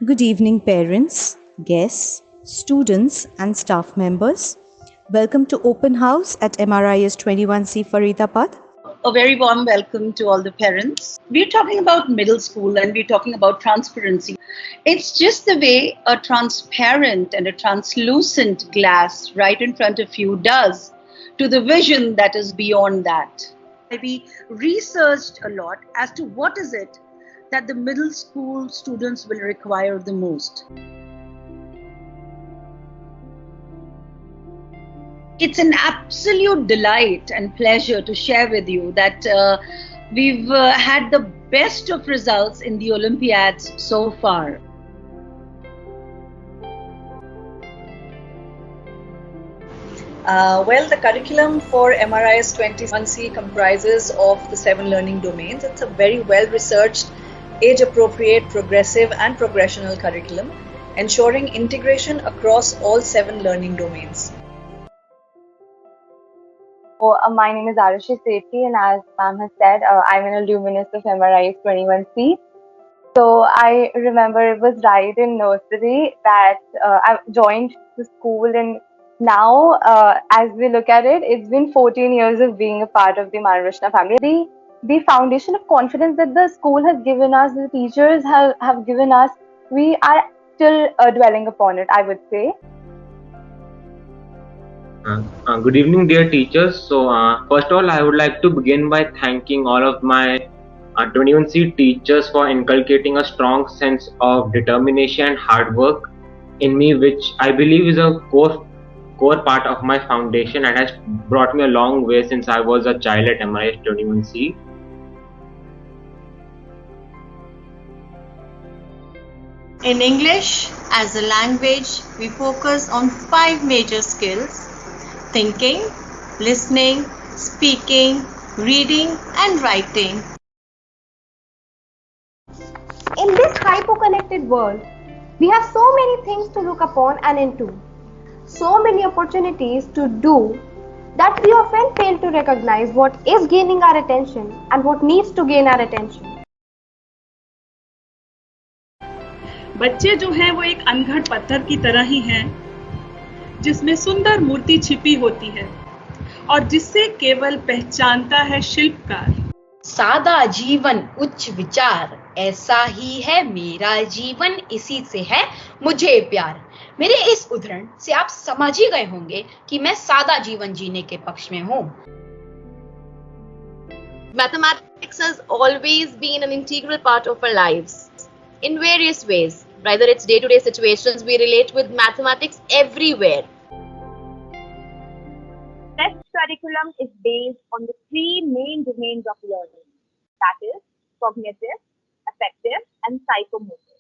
Good evening, parents, guests, students, and staff members. Welcome to Open House at MRIS 21C Faridabad. A very warm welcome to all the parents. We're talking about middle school and we're talking about transparency. It's just the way a transparent and a translucent glass right in front of you does to the vision that is beyond that. We researched a lot as to what is it that the middle school students will require the most. It's an absolute delight and pleasure to share with you that we've had the best of results in the Olympiads so far. The curriculum for MRIS 21C comprises of the 7 learning domains. It's a very well-researched, age-appropriate, progressive and progressional curriculum, ensuring integration across all 7 learning domains. My name is Arushi Sethi, and as ma'am has said, I'm an alumnus of MRIS 21C. So I remember it was right in nursery that I joined the school, and now as we look at it, it's been 14 years of being a part of the Maharashtra family. The foundation of confidence that the school has given us, the teachers have given us, we are still dwelling upon it, I would say. Good evening, dear teachers. First of all, I would like to begin by thanking all of my 21C teachers for inculcating a strong sense of determination and hard work in me, which I believe is a core part of my foundation and has brought me a long way since I was a child at MIS 21C. In English as a language, we focus on 5 major skills: thinking, listening, speaking, reading, and writing. In this hyper-connected world, we have so many things to look upon and into, so many opportunities to do that we often fail to recognize what is gaining our attention and what needs to gain our attention. बच्चे जो हैं वो एक अनघड़ पत्थर की तरह ही हैं, जिसमें सुंदर मूर्ति छिपी होती है और जिससे केवल पहचानता है शिल्पकार। सादा जीवन उच्च विचार, ऐसा ही है मेरा जीवन, इसी से है मुझे प्यार। मेरे इस उदाहरण से आप समझ ही गए होंगे कि मैं सादा जीवन जीने के पक्ष में हूँ। Mathematics has always been an integral part of our lives in various ways. Rather it's day-to-day situations, we relate with mathematics everywhere. Best curriculum is based on the 3 main domains of learning, that is cognitive, affective and psychomotor.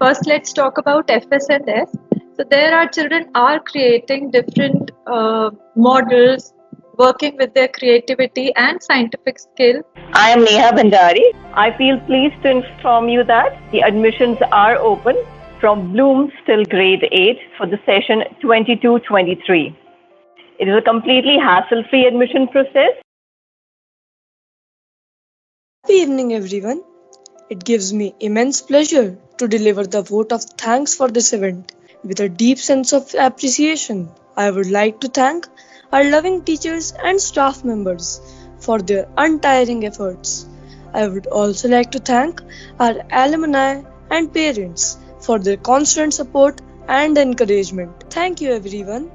First, let's talk about FS&S. So there our children are creating different models, working with their creativity and scientific skill. I am Neha Bhandari. I feel pleased to inform you that the admissions are open from Blooms till grade 8 for the session 22-23. It is a completely hassle-free admission process. Good evening, everyone. It gives me immense pleasure to deliver the vote of thanks for this event. With a deep sense of appreciation, I would like to thank our loving teachers and staff members for their untiring efforts. I would also like to thank our alumni and parents for their constant support and encouragement. Thank you, everyone.